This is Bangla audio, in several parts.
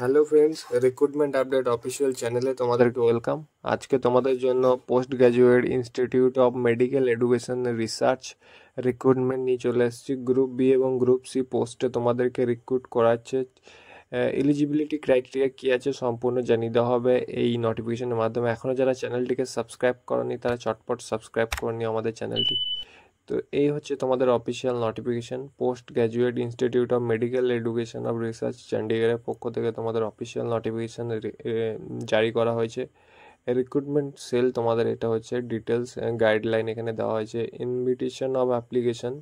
Hello friends, recruitment update official চ্যানেলে তোমাদেরকে ওয়েলকাম। আজকে তোমাদের জন্য post graduate institute of medical education research recruitment নিয়ে চলে এসেছি। গ্রুপ বি এবং গ্রুপ সি পোস্টে তোমাদেরকে রিক্রুট করাচ্ছে। এলিজিবিলিটি ক্রাইটেরিয়া কী আছে সম্পূর্ণ জানিয়ে দেওয়া হবে এই নোটিফিকেশনের মাধ্যমে। এখনও যারা চ্যানেলটিকে সাবস্ক্রাইব করনি তারা চটপট সাবস্ক্রাইব করে নিও আমাদের চ্যানেলটি। তো এই হচ্ছে তোমাদের official notification. Post graduate institute of medical education of research চণ্ডীগড়ের পক্ষ থেকে তোমাদের অফিসিয়াল নোটিফিকেশন জারি করা হয়েছে। রিক্রুটমেন্ট সেল তোমাদের এটা হচ্ছে ডিটেলস গাইডলাইন এখানে দেওয়া হয়েছে। Invitation of application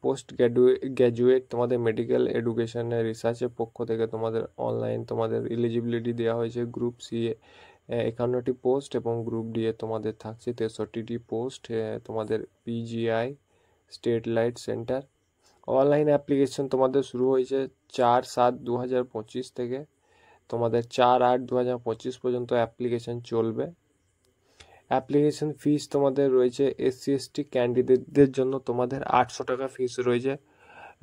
post graduate তোমাদের মেডিকেল এডুকেশন রিসার্চের পক্ষ থেকে তোমাদের অনলাইন তোমাদের এলিজিবিলিটি দেওয়া হয়েছে। গ্রুপ সি 51টি পোস্ট এবং গ্রুপ ডি এ তোমাদের থাকছে 63টি পোস্ট। তোমাদের PGI state light centre online application তোমাদের শুরু হয়েছে 4/7/2025 থেকে তোমাদের 4/8/2025 পর্যন্ত অ্যাপ্লিকেশন চলবে। অ্যাপ্লিকেশন ফিস তোমাদের রয়েছে SC/ST ক্যান্ডিডেটদের জন্য তোমাদের 800 টাকা ফিস রয়েছে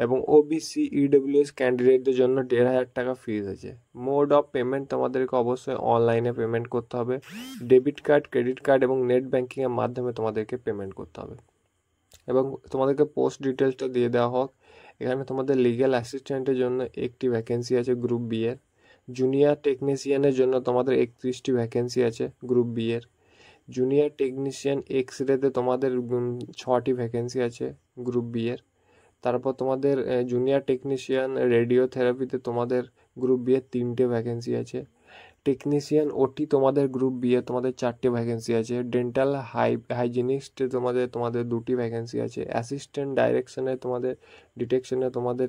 এবং ওবিসি ইডব্লিউএস ক্যান্ডিডেটদের জন্য 1,500 টাকা ফিস আছে। মোড অফ পেমেন্ট তোমাদেরকে অবশ্যই অনলাইনে পেমেন্ট করতে হবে। ডেবিট কার্ড, ক্রেডিট কার্ড এবং নেট ব্যাঙ্কিংয়ের মাধ্যমে তোমাদেরকে পেমেন্ট করতে হবে। এবং তোমাদেরকে পোস্ট ডিটেলসটা দিয়ে দেওয়া হোক। এখানে তোমাদের লিগ্যাল অ্যাসিস্ট্যান্টের জন্য একটি ভ্যাকেন্সি আছে গ্রুপ বি এর। জুনিয়র টেকনিশিয়ানের জন্য তোমাদের 31টি ভ্যাকেন্সি আছে গ্রুপ বি এর। জুনিয়র টেকনিশিয়ান এক্স রেতে তোমাদের 6টি ভ্যাকেন্সি আছে গ্রুপ বি এর। তারপর তোমাদের জুনিয়র টেকনিশিয়ান রেডিও থেরাপিতে তোমাদের গ্রুপ বি এর 3টে ভ্যাকেন্সি আছে। টেকনিশিয়ান ওটি তোমাদের গ্রুপ বি এ তোমাদের 4টে ভ্যাকেন্সি আছে। ডেন্টাল হাইজিনিস্টে তোমাদের 2টি ভ্যাকেন্সি আছে। অ্যাসিস্ট্যান্ট ডাইরেকশনে তোমাদের ডিটেকশনে তোমাদের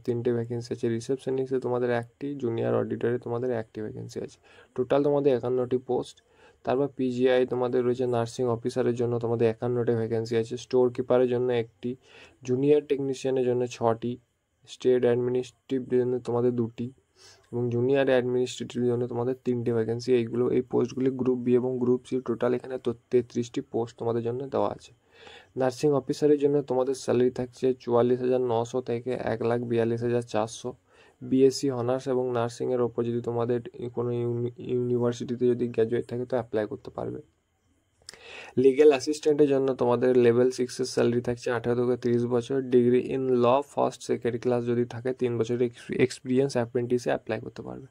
3টে ভ্যাকেন্সি আছে। রিসেপশনিস্টে তোমাদের 1টি, জুনিয়র অডিটরে তোমাদের 1টি ভ্যাকেন্সি আছে। টোটাল তোমাদের 51টি পোস্ট। তারপর পিজিআই তোমাদের রয়েছে নার্সিং অফিসারের জন্য তোমাদের 51টি ভ্যাকেন্সি আছে। স্টোর কিপারের জন্য 1টি, জুনিয়র টেকনিশিয়ানের জন্য 6টি, স্টেট অ্যাডমিনিস্ট্রেটিভের জন্য তোমাদের 2টি এবং জুনিয়র অ্যাডমিনিস্ট্রেটিভের জন্য তোমাদের 3টে ভ্যাকেন্সি। এই পোস্টগুলি গ্রুপ বি এবং গ্রুপ সি টোটাল এখানে 33টি পোস্ট তোমাদের জন্য দেওয়া আছে। নার্সিং অফিসারের জন্য তোমাদের স্যালারি থাকছে 44,900 থেকে 1,42,400। বিএসসি অনার্স এবং নার্সিংয়ের ওপর যদি তোমাদের কোনো ইউনিভার্সিটিতে যদি গ্র্যাজুয়েট থাকে তো অ্যাপ্লাই করতে পারবে। লিগ্যাল অ্যাসিস্ট্যান্টের জন্য তোমাদের লেভেল 6-এর স্যালারি থাকছে 18 থেকে 30 বছর। Degree in law first second class যদি থাকে 3 বছরের এক্সপিরিয়েন্স অ্যাপ্রেন্টিসে অ্যাপ্লাই করতে পারবে।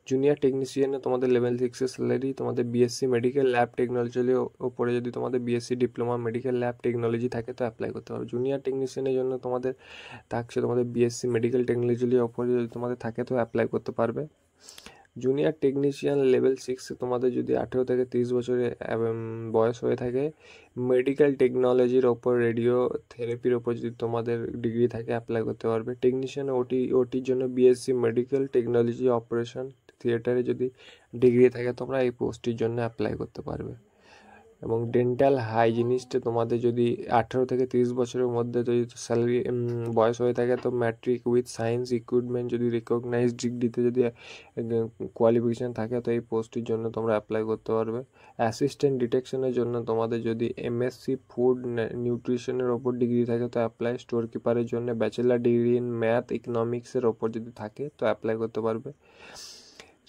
জুনিয়র টেকনিশিয়ানে তোমাদের লেভেল 6-এর স্যালারি তোমাদের বিএসসি মেডিকেল ল্যাব টেকনোলজির ওপরে যদি তোমাদের BSc diploma medical lab technology থাকে তো অ্যাপ্লাই করতে পারবে। জুনিয়র টেকনিশিয়ানের জন্য তোমাদের থাকছে তোমাদের বিএসসি মেডিকেল টেকনোলজির ওপরে যদি তোমাদের থাকে তো অ্যাপ্লাই করতে পারবে। জুনিয়র টেকনিশিয়ান লেভেল 6 তোমাদের যদি 18 থেকে 30 বছরের বয়স হয়ে থাকে, মেডিকেল টেকনোলজির ওপর রেডিও থেরাপির ওপর যদি তোমাদের ডিগ্রি থাকে অ্যাপ্লাই করতে পারবে। টেকনিশিয়ান ওটির জন্য বিএসসি মেডিকেল টেকনোলজি অপারেশন থিয়েটারে যদি ডিগ্রি থাকে তোমরা এই পোস্টটির জন্য অ্যাপ্লাই করতে পারবে। এবং ডেন্টাল হাইজিনিস্টে তোমাদের যদি 18 থেকে 30 বছরের মধ্যে যদি স্যালারি বয়স হয়ে থাকে তো ম্যাট্রিক উইথ সায়েন্স ইকুইপমেন্ট যদি রিকগনাইজড ডিগ্রিতে যদি কোয়ালিফিকেশান থাকে তো এই পোস্টটির জন্য তোমরা অ্যাপ্লাই করতে পারবে। অ্যাসিস্ট্যান্ট ডিটেকশনের জন্য তোমাদের যদি এমএসসি ফুড নিউট্রিশনের ওপর ডিগ্রি থাকে তো অ্যাপ্লাই। স্টোর কিপারের জন্য ব্যাচেলার ডিগ্রি ইন ম্যাথ ইকোনমিক্সের ওপর যদি থাকে তো অ্যাপ্লাই করতে পারবে।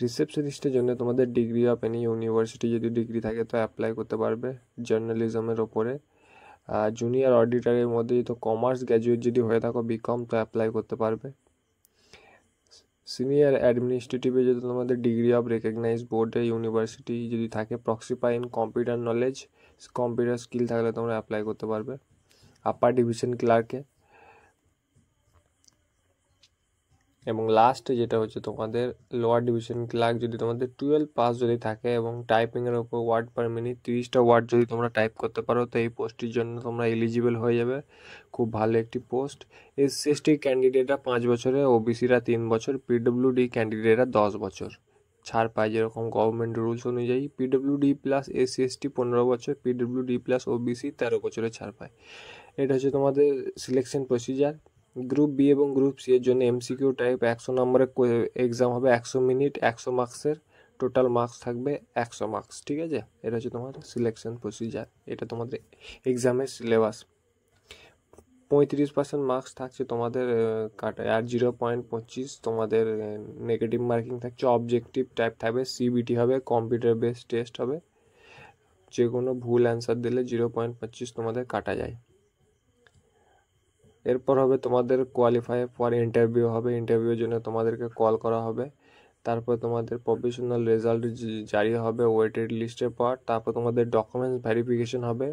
রিসেপশনিস্টের জন্য তোমাদের ডিগ্রি অফ এনি ইউনিভার্সিটি যদি ডিগ্রি থাকে তো অ্যাপ্লাই করতে পারবে জার্নালিজমের ওপরে। জুনিয়র অডিটরের মধ্যে যদি কমার্স গ্র্যাজুয়েট যদি হয়ে থাকো বিকম তো অ্যাপ্লাই করতে পারবে। সিনিয়র অ্যাডমিনিস্ট্রেটিভে যদি তোমাদের ডিগ্রি অফ রেকগনাইজ বোর্ডের ইউনিভার্সিটি যদি থাকে প্রক্সিপাই in computer knowledge computer skill থাকলে তোমরা অ্যাপ্লাই করতে পারবে। আপার ডিভিশন ক্লার্কে এবং লাস্টে যেটা হচ্ছে তোমাদের লোয়ার ডিভিশন ক্লার্ক যদি তোমাদের 12 পাস যদি থাকে এবং টাইপিংয়ের ওপর ওয়ার্ড পার মিনিট 30টা ওয়ার্ড যদি তোমরা টাইপ করতে পারো তো এই পোস্টটির জন্য তোমরা এলিজিবল হয়ে যাবে। খুব ভালো একটি পোস্ট। SC/ST ক্যান্ডিডেটরা 5 বছরে, ওবিসিরা 3 বছর, পিডব্লিউডি ক্যান্ডিডেটরা 10 বছর ছাড় পায় যেরকম গভর্নমেন্ট রুলস অনুযায়ী। পিডব্লিউডি প্লাস SC/ST 15 বছর, পিডব্লিউডি প্লাস ওবিসি 13 বছরে ছাড় পায়। এটা হচ্ছে তোমাদের সিলেকশন প্রসিজার। গ্রুপ বি এবং গ্রুপ সি এর জন্য এমসিকিউ টাইপ 100 নম্বরের এক্সাম হবে, 100 মিনিট, 100 মার্কসের। টোটাল মার্কস থাকবে 100 মার্কস। ঠিক আছে, এটা হচ্ছে তোমাদের সিলেকশন প্রসিজার। এটা তোমাদের এক্সামের সিলেবাস। 35% মার্কস থাকছে তোমাদের কাটায়, আর 0.25 তোমাদের নেগেটিভ মার্কিং থাকছে। অবজেক্টিভ টাইপ থাকবে, সিবিটি হবে, কম্পিউটার বেসড টেস্ট হবে। যে কোনো ভুল অ্যান্সার দিলে 0.25 তোমাদের কাটা যায়। এরপর হবে তোমাদের কোয়ালিফাই ফর ইন্টারভিউ হবে, ইন্টারভিউর জন্য তোমাদেরকে কল করা হবে। তারপর তোমাদের প্রফেশনাল রেজাল্ট জারি হবে ওয়েটেড লিস্টের পর। তারপর তোমাদের ডকুমেন্টস ভেরিফিকেশন হবে।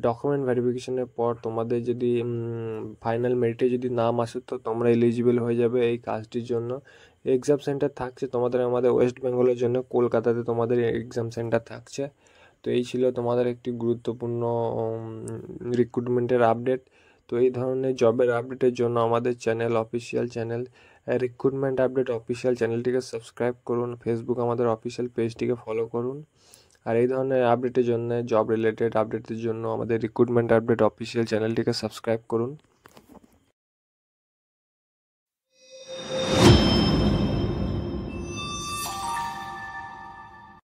ডকুমেন্ট ভেরিফিকেশনের পর তোমাদের যদি ফাইনাল মেরিটে যদি নাম আসে তো তোমরা এলিজিবল হয়ে যাবে এই কাজটির জন্য। এক্সাম সেন্টার থাকছে তোমাদের আমাদের ওয়েস্ট বেঙ্গলের জন্য, কলকাতাতে তোমাদের এক্সাম সেন্টার থাকছে। তো এই ছিল তোমাদের একটি গুরুত্বপূর্ণ রিক্রুটমেন্টের আপডেট। তো এই ধরনের জবের আপডেটের জন্য আমাদের channel, official channel recruitment update official চ্যানেলটিকে সাবস্ক্রাইব করুন, ফেসবুক আমাদের অফিসিয়াল পেজটিকে ফলো করুন। আর এই ধরনের আপডেটের জন্য, জব রিলেটেড আপডেটের জন্য আমাদের রিক্রুটমেন্ট আপডেট অফিসিয়াল চ্যানেলটিকে সাবস্ক্রাইব করুন।